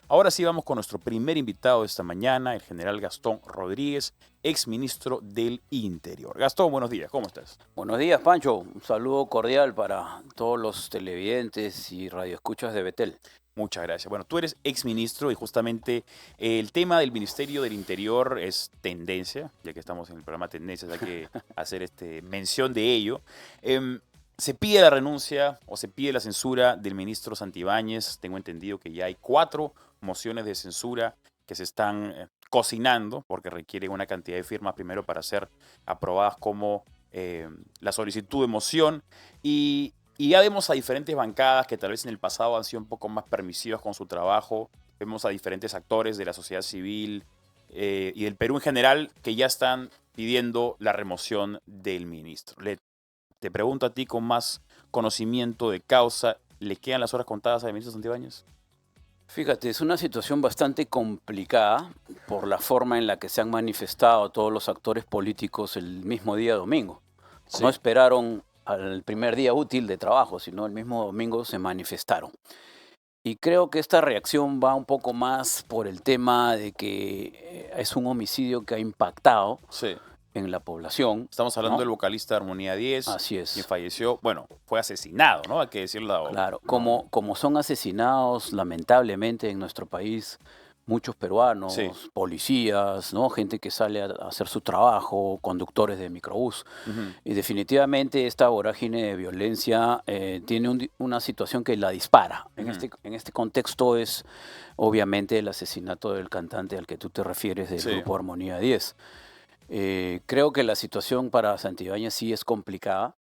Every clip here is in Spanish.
Ahora sí vamos con nuestro primer invitado de esta mañana, el general Gastón Rodríguez, exministro del Interior. Gastón, buenos días, ¿cómo estás? Buenos días, Pancho. Un saludo cordial para todos los televidentes y radioescuchas de Betel. Muchas gracias. Bueno, tú eres exministro y justamente el tema del Ministerio del Interior es tendencia, ya que estamos en el programa Tendencias, hay que hacer mención de ello. Se pide la renuncia o se pide la censura del ministro Santibáñez. Tengo entendido que ya hay 4 mociones de censura que se están cocinando porque requieren una cantidad de firmas primero para ser aprobadas como la solicitud de moción. Y ya vemos a diferentes bancadas que tal vez en el pasado han sido un poco más permisivas con su trabajo. Vemos a diferentes actores de la sociedad civil y del Perú en general que ya están pidiendo la remoción del ministro. Te pregunto a ti con más conocimiento de causa, ¿le quedan las horas contadas al ministro Santibáñez? Fíjate, es una situación bastante complicada por la forma en la que se han manifestado todos los actores políticos el mismo día domingo. Sí. No esperaron al primer día útil de trabajo, sino el mismo domingo se manifestaron. Y creo que esta reacción va un poco más por el tema de que es un homicidio que ha impactado Sí. en la población. Estamos hablando ¿no? del vocalista de Armonía 10. Así es. Quien falleció, bueno, fue asesinado, ¿no? Hay que decirlo. Claro, como son asesinados lamentablemente en nuestro país muchos peruanos, Sí. policías, ¿no? Gente que sale a hacer su trabajo, conductores de microbús. Y definitivamente esta vorágine de violencia tiene una situación que la dispara. En este contexto es obviamente el asesinato del cantante al que tú te refieres del grupo Armonía 10. Creo que la situación para Santibáñez sí es complicada,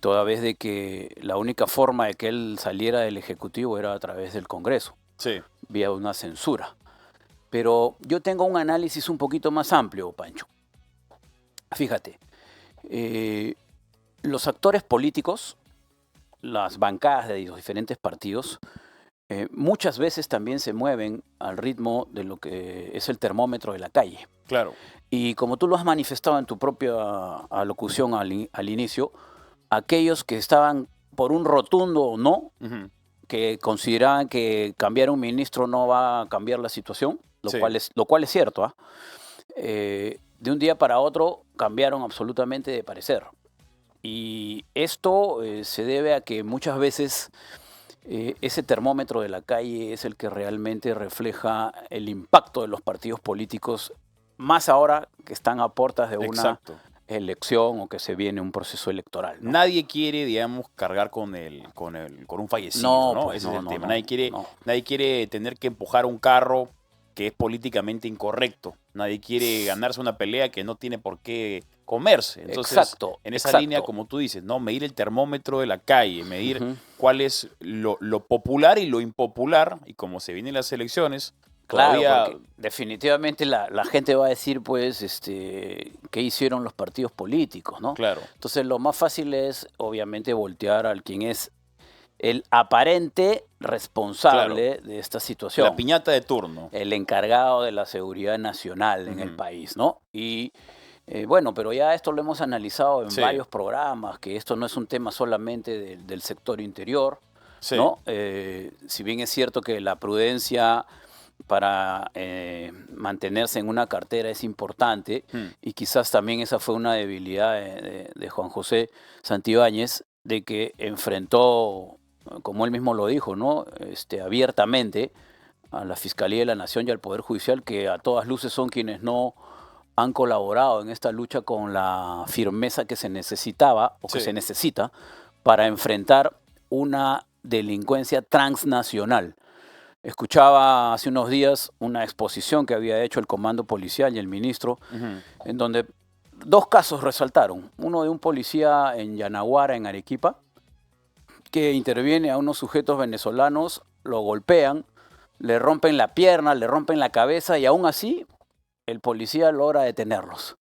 toda vez de que la única forma de que él saliera del Ejecutivo era a través del Congreso, vía una censura. Pero yo tengo un análisis un poquito más amplio, Pancho. Fíjate, los actores políticos, las bancadas de los diferentes partidos, muchas veces también se mueven al ritmo de lo que es el termómetro de la calle. Claro. Y como tú lo has manifestado en tu propia alocución al inicio, aquellos que estaban por un rotundo no, que consideraban que cambiar un ministro no va a cambiar la situación, lo cual es cierto. De un día para otro cambiaron absolutamente de parecer. Y esto se debe a que muchas veces ese termómetro de la calle es el que realmente refleja el impacto de los partidos políticos, más ahora que están a puertas de una elección o que se viene un proceso electoral, ¿no? Nadie quiere, digamos, cargar con un fallecido, ¿no? Ese es el tema. Nadie quiere tener que empujar un carro que es políticamente incorrecto. Nadie quiere ganarse una pelea que no tiene por qué comerse. Entonces, en esa línea, como tú dices, ¿no? Medir el termómetro de la calle, medir cuál es lo popular y lo impopular, y como se vienen las elecciones. Claro, porque definitivamente la gente va a decir, pues, ¿qué hicieron los partidos políticos, no? Claro. Entonces, lo más fácil es, obviamente, voltear al quien es el aparente responsable de esta situación. La piñata de turno. El encargado de la seguridad nacional en el país, ¿no? Y bueno, pero ya esto lo hemos analizado en varios programas, que esto no es un tema solamente del sector interior, ¿no? Si bien es cierto que la prudencia para mantenerse en una cartera es importante, y quizás también esa fue una debilidad de Juan José Santibáñez, de que enfrentó, como él mismo lo dijo, ¿no? Abiertamente a la Fiscalía de la Nación y al Poder Judicial, que a todas luces son quienes no han colaborado en esta lucha con la firmeza que se necesitaba o que se necesita para enfrentar una delincuencia transnacional. Escuchaba hace unos días una exposición que había hecho el Comando Policial y el ministro, en donde 2 casos resaltaron. Uno de un policía en Yanaguara, en Arequipa, que interviene a unos sujetos venezolanos, lo golpean, le rompen la pierna, le rompen la cabeza, y aún así el policía logra detenerlos.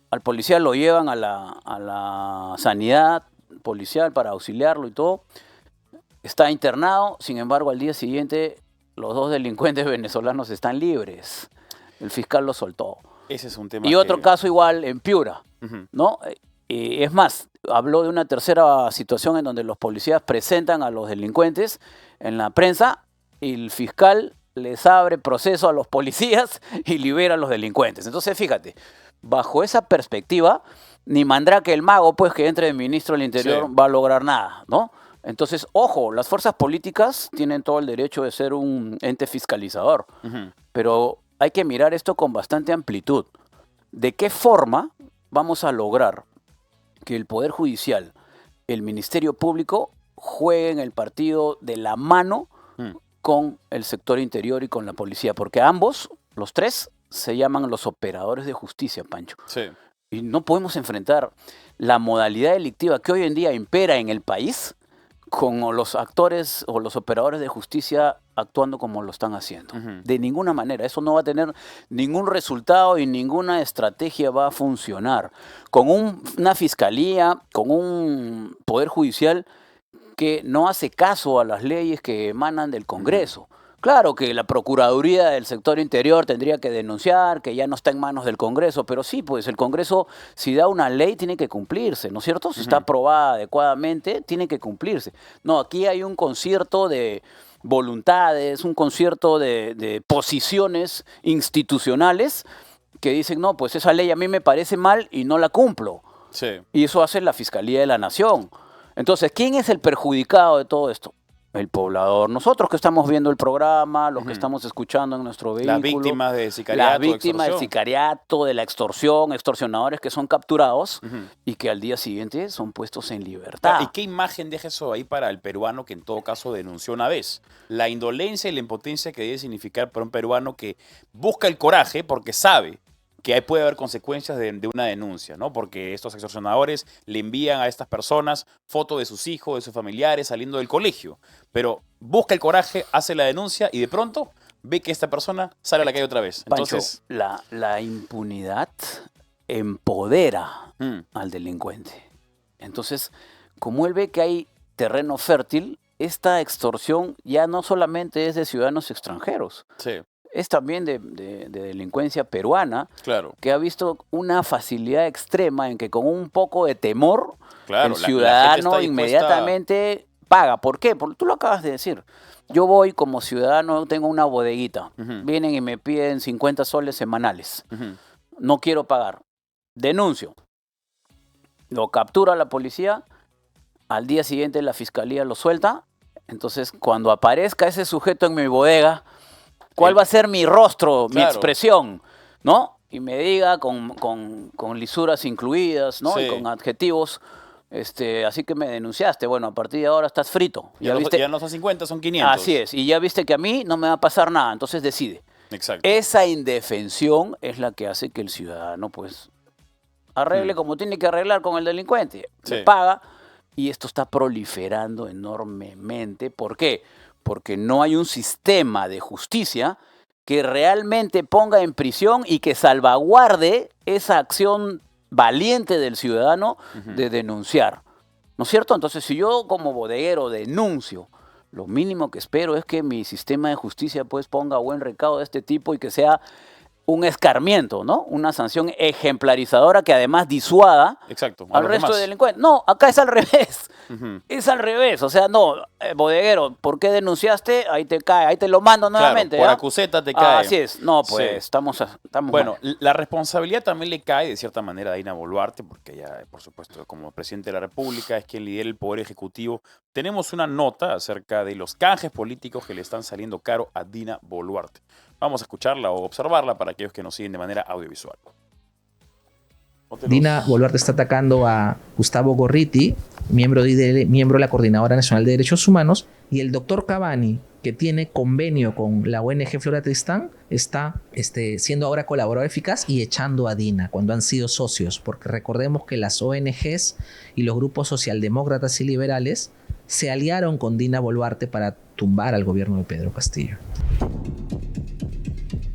Al policía lo llevan a la sanidad policial para auxiliarlo y todo. Está internado, sin embargo, al día siguiente los 2 delincuentes venezolanos están libres. El fiscal los soltó. Ese es un tema. Y otro caso igual en Piura, ¿no? Es más, habló de una tercera situación en donde los policías presentan a los delincuentes en la prensa el fiscal les abre proceso a los policías y libera a los delincuentes. Entonces, fíjate, bajo esa perspectiva, ni Mandrake el mago, pues, que entre de ministro del Interior va a lograr nada, ¿no? Entonces, ojo, las fuerzas políticas tienen todo el derecho de ser un ente fiscalizador, pero hay que mirar esto con bastante amplitud. ¿De qué forma vamos a lograr que el Poder Judicial, el Ministerio Público, jueguen el partido de la mano con el sector interior y con la policía? Porque ambos, los tres, se llaman los operadores de justicia, Pancho. Sí. Y no podemos enfrentar la modalidad delictiva que hoy en día impera en el país con los actores o los operadores de justicia actuando como lo están haciendo. De ninguna manera. Eso no va a tener ningún resultado y ninguna estrategia va a funcionar. Con una fiscalía, con un poder judicial que no hace caso a las leyes que emanan del Congreso. Claro que la Procuraduría del sector interior tendría que denunciar, que ya no está en manos del Congreso, pero sí, pues el Congreso, si da una ley, tiene que cumplirse, ¿no es cierto? Si está aprobada adecuadamente, tiene que cumplirse. No, aquí hay un concierto de voluntades, un concierto de posiciones institucionales que dicen, no, pues esa ley a mí me parece mal y no la cumplo. Sí. Y eso hace la Fiscalía de la Nación. Entonces, ¿quién es el perjudicado de todo esto? El poblador. Nosotros que estamos viendo el programa, los que estamos escuchando en nuestro vehículo. Las víctimas de sicariato. Las víctimas del sicariato, de la extorsión, extorsionadores que son capturados y que al día siguiente son puestos en libertad. ¿Y qué imagen deja eso ahí para el peruano que en todo caso denunció una vez? La indolencia y la impotencia que debe significar para un peruano que busca el coraje porque sabe que ahí puede haber consecuencias de una denuncia, ¿no? Porque estos extorsionadores le envían a estas personas fotos de sus hijos, de sus familiares saliendo del colegio. Pero busca el coraje, hace la denuncia y de pronto ve que esta persona sale a la calle otra vez. Entonces, Pancho, la impunidad empodera al delincuente. Entonces, como él ve que hay terreno fértil, esta extorsión ya no solamente es de ciudadanos extranjeros. Sí. Es también de delincuencia peruana, claro, que ha visto una facilidad extrema en que con un poco de temor, claro, el ciudadano inmediatamente paga. ¿Por qué? Porque tú lo acabas de decir. Yo voy como ciudadano, tengo una bodeguita, vienen y me piden 50 soles semanales. No quiero pagar. Denuncio. Lo captura la policía, al día siguiente la fiscalía lo suelta. Entonces, cuando aparezca ese sujeto en mi bodega, ¿cuál va a ser mi rostro, mi expresión? ¿No? Y me diga con lisuras incluidas, ¿no? Y con adjetivos, así que me denunciaste. Bueno, a partir de ahora estás frito. Ya no son 50, son 500. Así es. Y ya viste que a mí no me va a pasar nada. Entonces decide. Exacto. Esa indefensión es la que hace que el ciudadano, pues, arregle como tiene que arreglar con el delincuente. Le paga. Y esto está proliferando enormemente. ¿Por qué? Porque no hay un sistema de justicia que realmente ponga en prisión y que salvaguarde esa acción valiente del ciudadano de denunciar. ¿No es cierto? Entonces, si yo como bodeguero denuncio, lo mínimo que espero es que mi sistema de justicia pues ponga buen recaudo de este tipo y que sea un escarmiento, ¿no? Una sanción ejemplarizadora que además disuada al resto de delincuentes. No, acá es al revés. Es al revés. O sea, no, bodeguero, ¿por qué denunciaste? Ahí te cae, ahí te lo mando nuevamente. Por acuseta te cae. Así es. No, pues estamos bueno, mal. La responsabilidad también le cae de cierta manera a Dina Boluarte, porque ella, por supuesto, como presidente de la República, es quien lidera el Poder Ejecutivo. Tenemos una nota acerca de los canjes políticos que le están saliendo caro a Dina Boluarte. Vamos a escucharla o observarla para aquellos que nos siguen de manera audiovisual. Dina Boluarte está atacando a Gustavo Gorriti, miembro de la Coordinadora Nacional de Derechos Humanos, y el doctor Cavani, que tiene convenio con la ONG Flora Tristán, está siendo ahora colaborador eficaz y echando a Dina cuando han sido socios, porque recordemos que las ONGs y los grupos socialdemócratas y liberales se aliaron con Dina Boluarte para tumbar al gobierno de Pedro Castillo.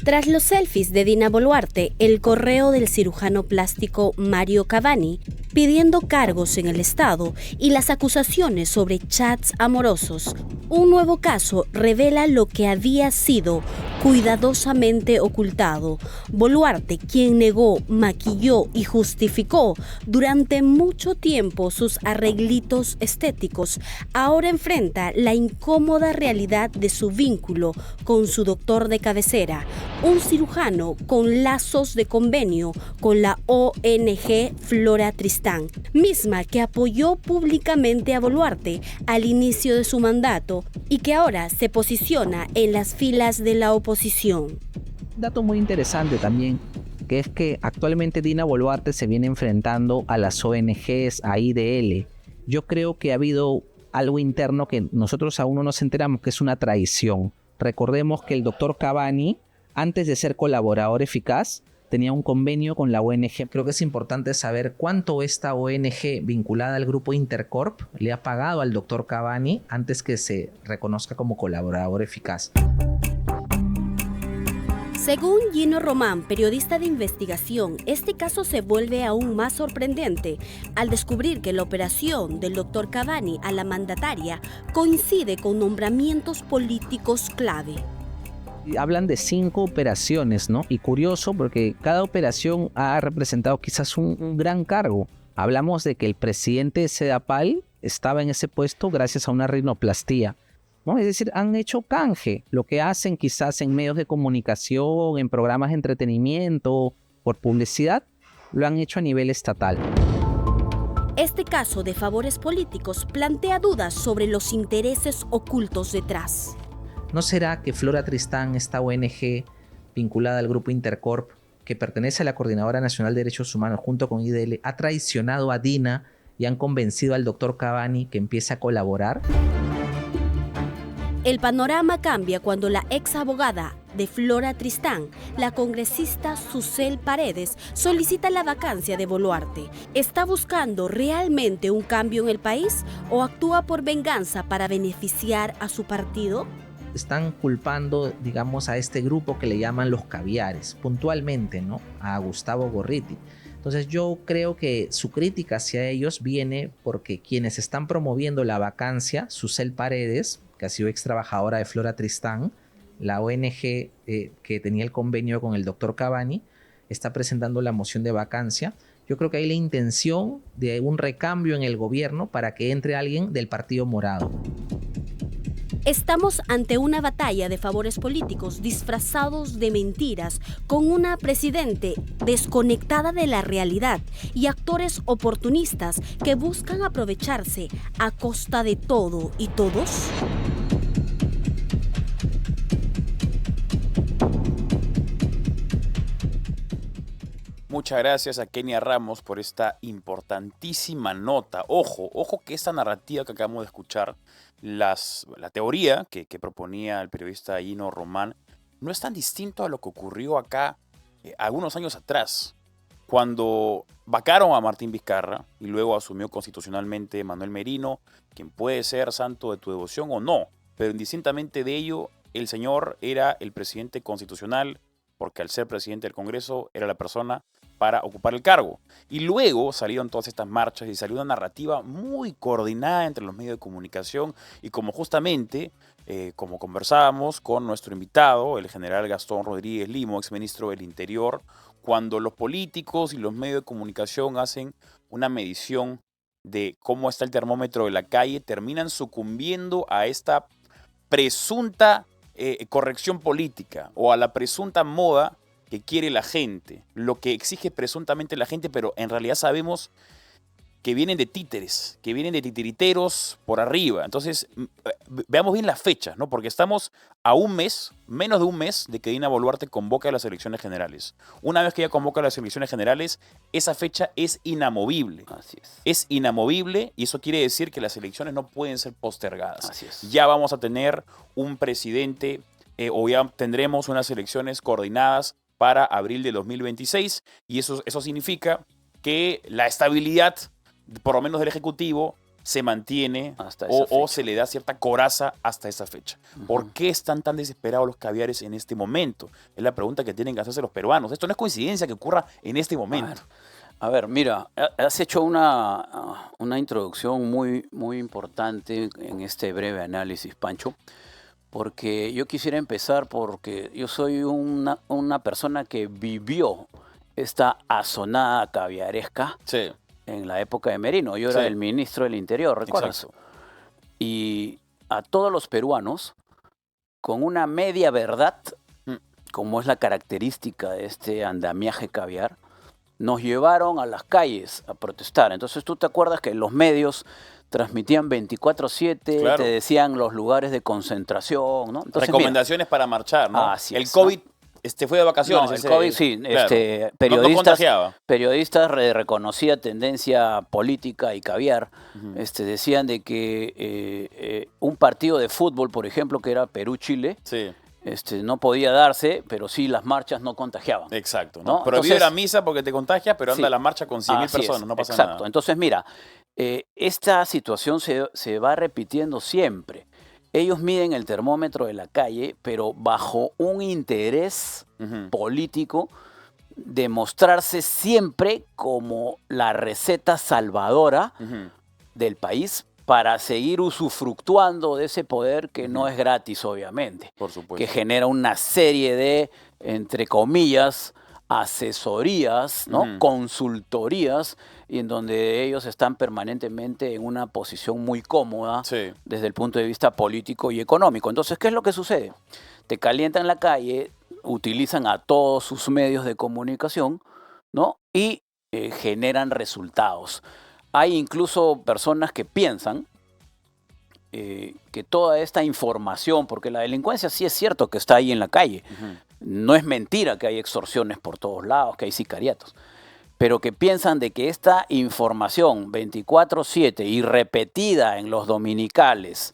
Tras los selfies de Dina Boluarte, el correo del cirujano plástico Mario Cavani pidiendo cargos en el Estado y las acusaciones sobre chats amorosos, un nuevo caso revela lo que había sido cuidadosamente ocultado. Boluarte, quien negó, maquilló y justificó durante mucho tiempo sus arreglitos estéticos, ahora enfrenta la incómoda realidad de su vínculo con su doctor de cabecera, un cirujano con lazos de convenio con la ONG Flora Tristán, misma que apoyó públicamente a Boluarte al inicio de su mandato y que ahora se posiciona en las filas de la oposición. Un dato muy interesante también, que es que actualmente Dina Boluarte se viene enfrentando a las ONGs, a IDL. Yo creo que ha habido algo interno que nosotros aún no nos enteramos, que es una traición. Recordemos que el doctor Cavani, antes de ser colaborador eficaz, tenía un convenio con la ONG. Creo que es importante saber cuánto esta ONG vinculada al grupo Intercorp le ha pagado al doctor Cavani antes que se reconozca como colaborador eficaz. Según Gino Román, periodista de investigación, este caso se vuelve aún más sorprendente al descubrir que la operación del doctor Cavani a la mandataria coincide con nombramientos políticos clave. Hablan de 5 operaciones, ¿no? Y curioso porque cada operación ha representado quizás un gran cargo. Hablamos de que el presidente de Sedapal estaba en ese puesto gracias a una rinoplastía, ¿no? Es decir, han hecho canje. Lo que hacen quizás en medios de comunicación, en programas de entretenimiento, por publicidad, lo han hecho a nivel estatal. Este caso de favores políticos plantea dudas sobre los intereses ocultos detrás. ¿No será que Flora Tristán, esta ONG vinculada al grupo Intercorp, que pertenece a la Coordinadora Nacional de Derechos Humanos junto con IDL, ha traicionado a Dina y han convencido al doctor Cavani que empiece a colaborar? El panorama cambia cuando la ex abogada de Flora Tristán, la congresista Susel Paredes, solicita la vacancia de Boluarte. ¿Está buscando realmente un cambio en el país o actúa por venganza para beneficiar a su partido? Están culpando, digamos, a este grupo que le llaman los caviares, puntualmente, ¿no? A Gustavo Gorriti. Entonces yo creo que su crítica hacia ellos viene porque quienes están promoviendo la vacancia, Susel Paredes, que ha sido ex trabajadora de Flora Tristán, la ONG que tenía el convenio con el doctor Cavani, está presentando la moción de vacancia. Yo creo que hay la intención de un recambio en el gobierno para que entre alguien del Partido Morado. Estamos ante una batalla de favores políticos disfrazados de mentiras, con una presidente desconectada de la realidad y actores oportunistas que buscan aprovecharse a costa de todo y todos. Muchas gracias a Kenia Ramos por esta importantísima nota. Ojo que esta narrativa que acabamos de escuchar, la teoría que proponía el periodista Gino Román, no es tan distinto a lo que ocurrió acá algunos años atrás, cuando vacaron a Martín Vizcarra y luego asumió constitucionalmente Manuel Merino, quien puede ser santo de tu devoción o no, pero indistintamente de ello, el señor era el presidente constitucional, porque al ser presidente del Congreso era la persona para ocupar el cargo. Y luego salieron todas estas marchas y salió una narrativa muy coordinada entre los medios de comunicación y como justamente, como conversábamos con nuestro invitado, el general Gastón Rodríguez Limo, exministro del Interior, cuando los políticos y los medios de comunicación hacen una medición de cómo está el termómetro de la calle, terminan sucumbiendo a esta presunta corrección política o a la presunta moda que quiere la gente, lo que exige presuntamente la gente, pero en realidad sabemos que vienen de títeres, que vienen de titiriteros por arriba. Entonces, veamos bien las fechas, ¿no? Porque estamos a un mes, menos de un mes, de que Dina Boluarte convoque a las elecciones generales. Una vez que ella convoca a las elecciones generales, esa fecha es inamovible. Así es. Es inamovible y eso quiere decir que las elecciones no pueden ser postergadas. Así es. Ya vamos a tener un presidente o ya tendremos unas elecciones coordinadas para abril de 2026 y eso significa que la estabilidad, por lo menos del Ejecutivo, se mantiene o se le da cierta coraza hasta esa fecha. ¿Por qué están tan desesperados los caviares en este momento? Es la pregunta que tienen que hacerse los peruanos. Esto no es coincidencia que ocurra en este momento. A ver, mira, has hecho una introducción muy, muy importante en este breve análisis, Pancho, porque yo quisiera empezar porque yo soy una persona que vivió esta azonada caviaresca Sí, en la época de Merino. Yo era Sí. el ministro del Interior, ¿recuerdas? exacto. Y a todos los peruanos, con una media verdad, Mm. como es la característica de este andamiaje caviar, nos llevaron a las calles a protestar. Entonces tú te acuerdas que los medios transmitían 24/7, Claro. te decían los lugares de concentración, ¿no? Entonces, Recomendaciones para marchar, ¿no? Así El es, COVID fue de mira, vacaciones. no, el COVID sí, claro. No periodistas, contagiaba. periodistas de reconocida tendencia política y caviar, Ujú. decían de que un partido de fútbol, por ejemplo, que era Perú-Chile, Sí, no podía darse, pero sí las marchas no contagiaban. exacto. ¿No? ¿no? Prohibido Entonces- la misa porque te contagias, pero anda Sí. la marcha con 100.000 Así es, personas, no pasa exacto. nada. Entonces, mira, esta situación se va repitiendo siempre. Ellos miden el termómetro de la calle, pero bajo un interés Ujú. político de mostrarse siempre como la receta salvadora Ujú. del país para seguir usufructuando de ese poder que no Ujú. es gratis, obviamente, Por supuesto. que genera una serie de, entre comillas, asesorías, ¿no? Ujú. Consultorías, y en donde ellos están permanentemente en una posición muy cómoda Sí. desde el punto de vista político y económico. Entonces, ¿qué es lo que sucede? Te calientan la calle, utilizan a todos sus medios de comunicación, ¿no? Y generan resultados. Hay incluso personas que piensan que toda esta información, porque la delincuencia sí es cierto que está ahí en la calle, Ujú. no es mentira que hay extorsiones por todos lados, que hay sicariatos, pero que piensan de que esta información 24/7 y repetida en los dominicales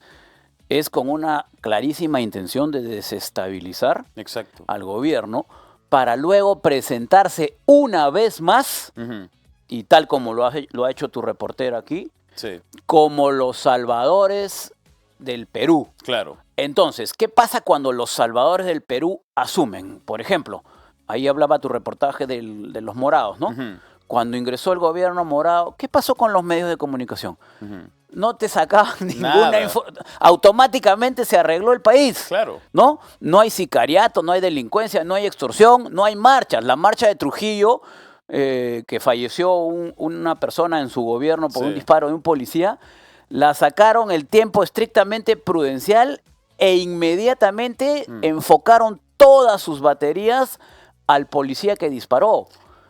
es con una clarísima intención de desestabilizar Exacto. al gobierno para luego presentarse una vez más, Ujú. y tal como lo ha hecho tu reportero aquí, Sí, como los salvadores del Perú. claro. Entonces, ¿qué pasa cuando los salvadores del Perú asumen? Por ejemplo, ahí hablaba tu reportaje de los morados, ¿no? Ujú. Cuando ingresó el gobierno morado, ¿qué pasó con los medios de comunicación? Ujú. No te sacaban ninguna Nada. información. Automáticamente se arregló el país. Claro. ¿No? No hay sicariato, no hay delincuencia, no hay extorsión, no hay marchas. La marcha de Trujillo, que falleció una persona en su gobierno por Sí. un disparo de un policía, la sacaron el tiempo estrictamente prudencial e inmediatamente enfocaron todas sus baterías al policía que disparó.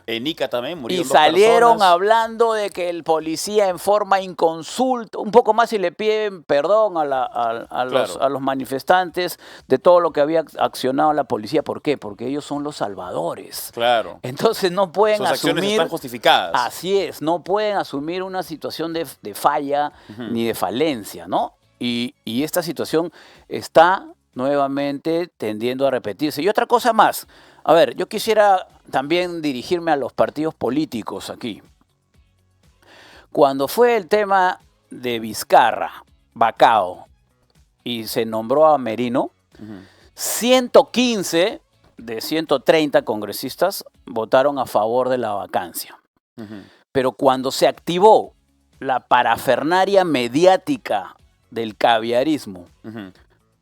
En Ica también Y murieron dos salieron personas. hablando de que el policía en forma inconsulta, un poco más si le piden perdón a los manifestantes de todo lo que había accionado la policía. ¿Por qué? Porque ellos son los salvadores. Claro. Entonces no pueden Sus acciones asumir... están justificadas. Así es, no pueden asumir una situación de falla ni de falencia, ¿no? Y esta situación está nuevamente tendiendo a repetirse. Y otra cosa más, a ver, yo quisiera también dirigirme a los partidos políticos aquí. Cuando fue el tema de Vizcarra, Bacao, y se nombró a Merino, 115 de 130 congresistas votaron a favor de la vacancia. Ujú. Pero cuando se activó la parafernaria mediática del caviarismo Ujú.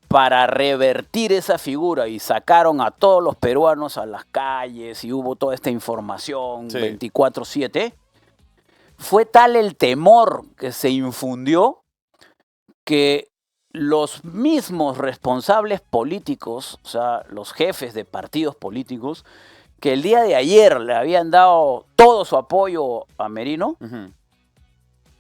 para revertir esa figura y sacaron a todos los peruanos a las calles y hubo toda esta información Sí. 24/7, fue tal el temor que se infundió que los mismos responsables políticos, o sea, los jefes de partidos políticos, que el día de ayer le habían dado todo su apoyo a Merino, Ujú.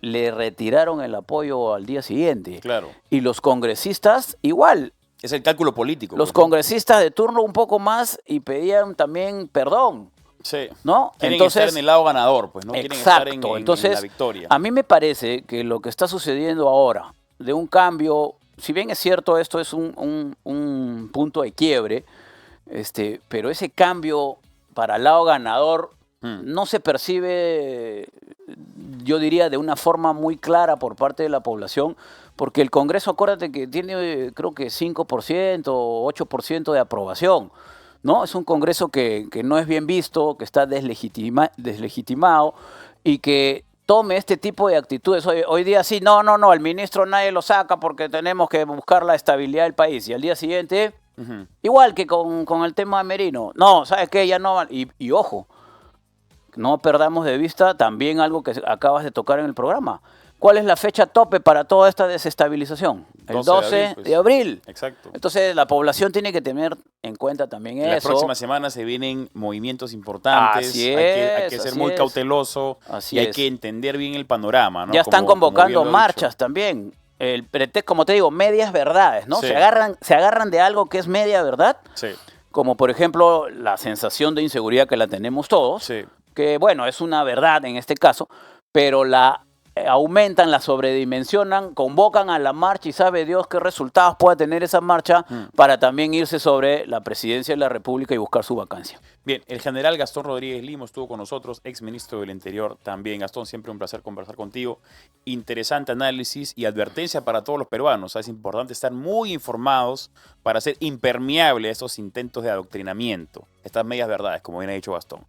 le retiraron el apoyo al día siguiente. Claro. Y los congresistas, igual, Es el cálculo político. los pues, ¿no? congresistas de turno un poco más y pedían también perdón, Sí. ¿no? Quieren estar en el lado ganador, pues, ¿no? Quieren estar en Entonces, la victoria. a mí me parece que lo que está sucediendo ahora, de un cambio, si bien es cierto, esto es un punto de quiebre, pero ese cambio para el lado ganador no se percibe, yo diría, de una forma muy clara por parte de la población, porque el Congreso, acuérdate que tiene, creo que 5% o 8% de aprobación, ¿no? Es un Congreso que no es bien visto, que está deslegitimado y que tome este tipo de actitudes. Hoy día sí, no, el ministro nadie lo saca porque tenemos que buscar la estabilidad del país. Y al día siguiente, igual que con el tema de Merino. No, ¿sabes qué? Ya no. Y ojo, no perdamos de vista también algo que acabas de tocar en el programa. ¿Cuál es la fecha tope para toda esta desestabilización? El 12 de abril. Exacto. Entonces la población tiene que tener en cuenta también eso. En las próximas semanas se vienen movimientos importantes. Así hay que ser muy cauteloso y hay que entender bien el panorama, ¿no? Ya están convocando marchas también. El pretexto, como te digo, medias verdades, ¿no? Sí. Se agarran de algo que es media verdad. Sí. Como por ejemplo la sensación de inseguridad que la tenemos todos. Sí. Que bueno, es una verdad en este caso, pero la aumentan, la sobredimensionan, convocan a la marcha y sabe Dios qué resultados puede tener esa marcha para también irse sobre la presidencia de la República y buscar su vacancia. Bien, el general Gastón Rodríguez Limo estuvo con nosotros, ex ministro del Interior también. Gastón, siempre un placer conversar contigo. Interesante análisis y advertencia para todos los peruanos. Es importante estar muy informados para ser impermeable a estos intentos de adoctrinamiento, estas medias verdades, como bien ha dicho Gastón.